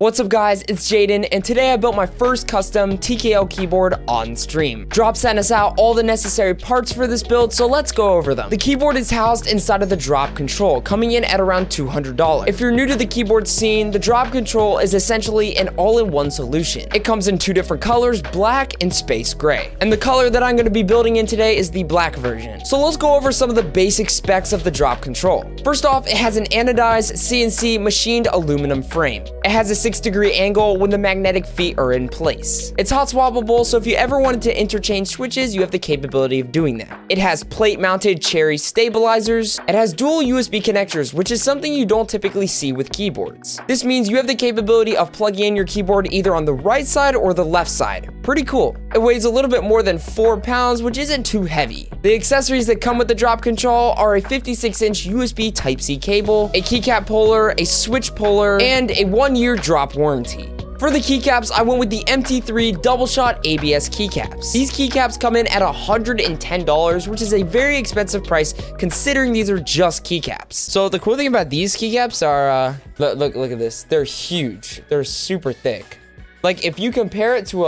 What's up guys, it's Jaden, and today I built my first custom TKL keyboard on stream. Drop sent us out all the necessary parts for this build, so let's go over them. The keyboard is housed inside of the drop control, coming in at around $200. If you're new to the keyboard scene, the drop control is essentially an all-in-one solution. It comes in two different colors, black and space gray. And the color that I'm going to be building in today is the black version. So let's go over some of the basic specs of the drop control. First off, it has an anodized CNC machined aluminum frame. It has a 6-degree angle when the magnetic feet are in place. It's hot swappable, so if you ever wanted to interchange switches, you have the capability of doing that. It has plate-mounted cherry stabilizers. It has dual USB connectors, which is something you don't typically see with keyboards. This means you have the capability of plugging in your keyboard either on the right side or the left side. Pretty cool. It weighs a little bit more than 4 pounds, which isn't too heavy. The accessories that come with the drop control are a 56-inch USB Type-C cable, a keycap puller, a switch puller, and a 1-year drop warranty. For the keycaps, I went with the MT3 double shot ABS keycaps. These keycaps come in at $110, which is a very expensive price considering these are just keycaps. So the cool thing about these keycaps are, look at this. They're huge. They're super thick. Like if you compare it to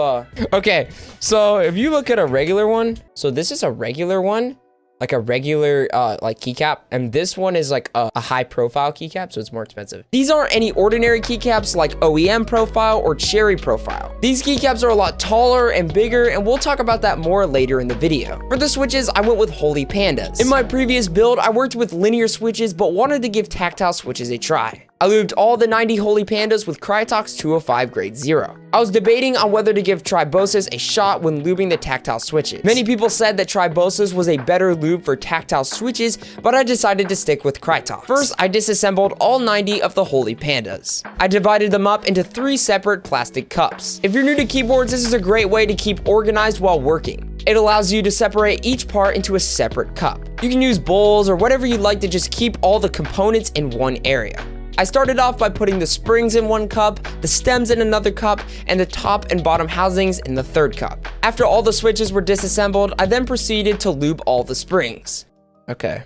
okay, so if you look at a regular one, so this is a regular one, like a regular like keycap, and this one is like a high profile keycap, so it's more expensive. These aren't any ordinary keycaps like OEM profile or cherry profile. These keycaps are a lot taller and bigger, and we'll talk about that more later in the video. For the switches, I went with Holy Pandas. In my previous build, I worked with linear switches, but wanted to give tactile switches a try. I lubed all the 90 Holy Pandas with Krytox 205 grade 0. I was debating on whether to give Tribosys a shot when lubing the tactile switches. Many people said that Tribosys was a better lube for tactile switches, but I decided to stick with Krytox. First, I disassembled all 90 of the Holy Pandas. I divided them up into 3 separate plastic cups. If you're new to keyboards, this is a great way to keep organized while working. It allows you to separate each part into a separate cup. You can use bowls or whatever you'd like to just keep all the components in one area. I started off by putting the springs in one cup, the stems in another cup, and the top and bottom housings in the third cup. After all the switches were disassembled, I then proceeded to lube all the springs. Okay.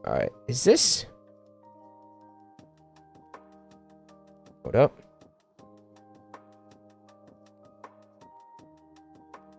All right. Is this? Hold up.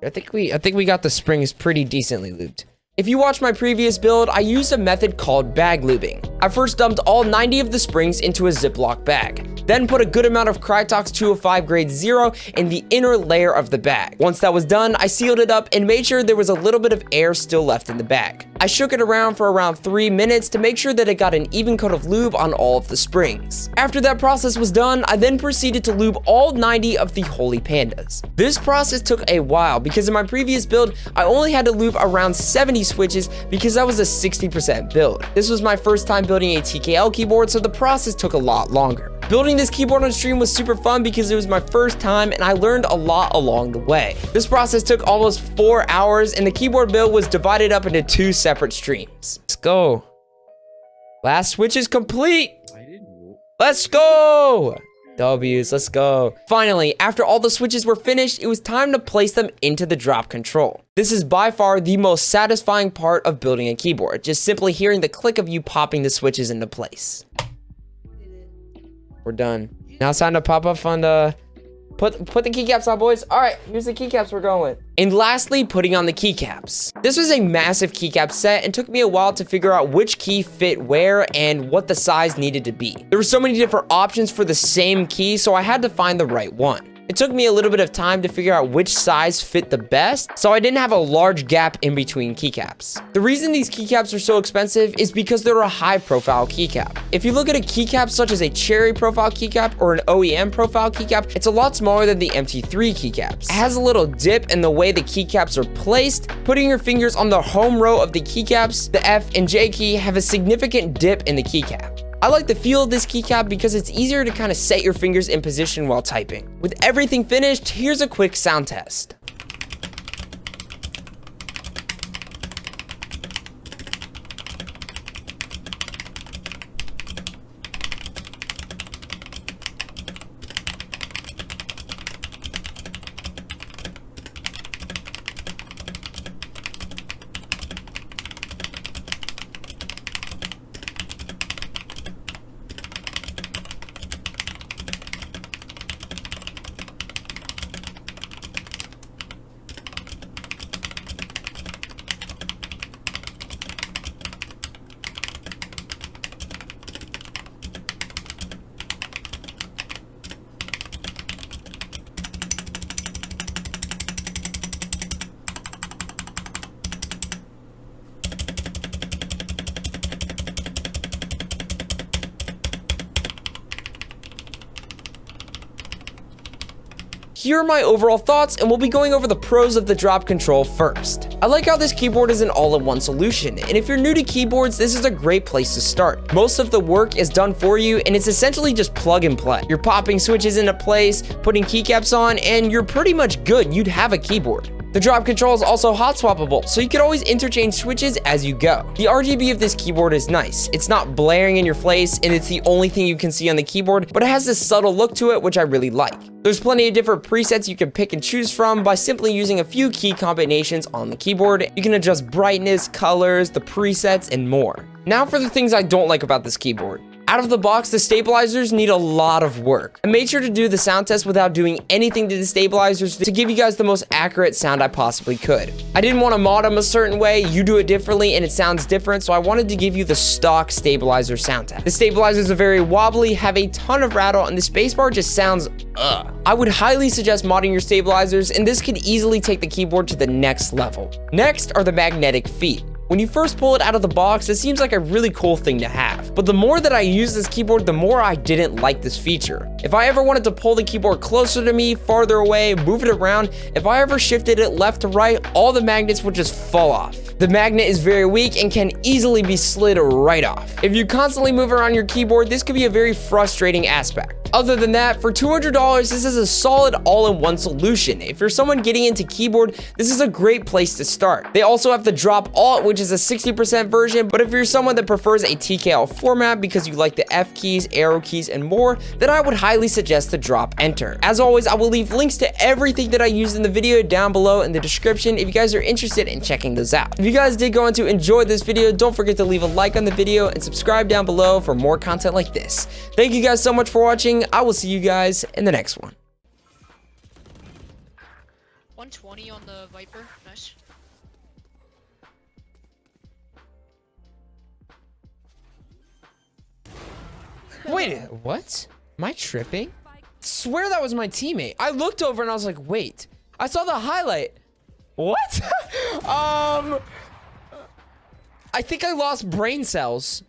I think we got the springs pretty decently lubed. If you watched my previous build, I used a method called bag lubing. I first dumped all 90 of the springs into a Ziploc bag, then put a good amount of Krytox 205 grade 0 in the inner layer of the bag. Once that was done, I sealed it up and made sure there was a little bit of air still left in the bag. I shook it around for around 3 minutes to make sure that it got an even coat of lube on all of the springs. After that process was done, I then proceeded to lube all 90 of the Holy Pandas. This process took a while because in my previous build, I only had to lube around 70 switches because that was a 60% build. This was my first time building a TKL keyboard, so the process took a lot longer. Building this keyboard on stream was super fun because it was my first time and I learned a lot along the way. This process took almost 4 hours and the keyboard build was divided up into 2 separate streams. Let's go. Last switch is complete. Let's go. W's, let's go. Finally, after all the switches were finished, it was time to place them into the drop control. This is by far the most satisfying part of building a keyboard, just simply hearing the click of you popping the switches into place. We're done. Now it's time to pop up on the... Put the keycaps on, boys. All right, here's the keycaps we're going with. And lastly, putting on the keycaps. This was a massive keycap set and took me a while to figure out which key fit where and what the size needed to be. There were so many different options for the same key, so I had to find the right one. It took me a little bit of time to figure out which size fit the best, so I didn't have a large gap in between keycaps. The reason these keycaps are so expensive is because they're a high profile keycap. If you look at a keycap such as a cherry profile keycap or an OEM profile keycap, it's a lot smaller than the MT3 keycaps. It has a little dip in the way the keycaps are placed. Putting your fingers on the home row of the keycaps, the F and J key have a significant dip in the keycap. I like the feel of this keycap because it's easier to kind of set your fingers in position while typing. With everything finished, here's a quick sound test. here are my overall thoughts, and we'll be going over the pros of the drop control first. I like how this keyboard is an all-in-one solution, and if you're new to keyboards, this is a great place to start. Most of the work is done for you, and it's essentially just plug and play. You're popping switches into place, putting keycaps on, and you're pretty much good. You'd have a keyboard. The drop control is also hot swappable, so you can always interchange switches as you go. The RGB of this keyboard is nice. It's not blaring in your face, and it's the only thing you can see on the keyboard, but it has this subtle look to it, which I really like. There's plenty of different presets you can pick and choose from by simply using a few key combinations on the keyboard. You can adjust brightness, colors, the presets, and more. Now for the things I don't like about this keyboard. Out of the box, the stabilizers need a lot of work. I made sure to do the sound test without doing anything to the stabilizers to give you guys the most accurate sound I possibly could. I didn't want to mod them a certain way, you do it differently and it sounds different, so I wanted to give you the stock stabilizer sound test. The stabilizers are very wobbly, have a ton of rattle, and the spacebar just sounds I would highly suggest modding your stabilizers, and this could easily take the keyboard to the next level. Next are the magnetic feet. When you first pull it out of the box, it seems like a really cool thing to have. But the more that I use this keyboard, the more I didn't like this feature. If I ever wanted to pull the keyboard closer to me, farther away, move it around, if I ever shifted it left to right, all the magnets would just fall off. The magnet is very weak and can easily be slid right off. If you constantly move around your keyboard, this could be a very frustrating aspect. Other than that, for $200, this is a solid all-in-one solution. If you're someone getting into keyboard, this is a great place to start. They also have the Drop Alt, which is a 60% version, but if you're someone that prefers a TKL format because you like the F keys, arrow keys, and more, then I would highly suggest the Drop Enter. As always, I will leave links to everything that I used in the video down below in the description if you guys are interested in checking those out. If you guys did go on to enjoy this video, don't forget to leave a like on the video and subscribe down below for more content like this. Thank you guys so much for watching. I will see you guys in the next one. 120 on the Viper, nice. Wait, what? Am I tripping? Swear that was my teammate. I looked over and I was like, wait. I saw the highlight. What? I think I lost brain cells.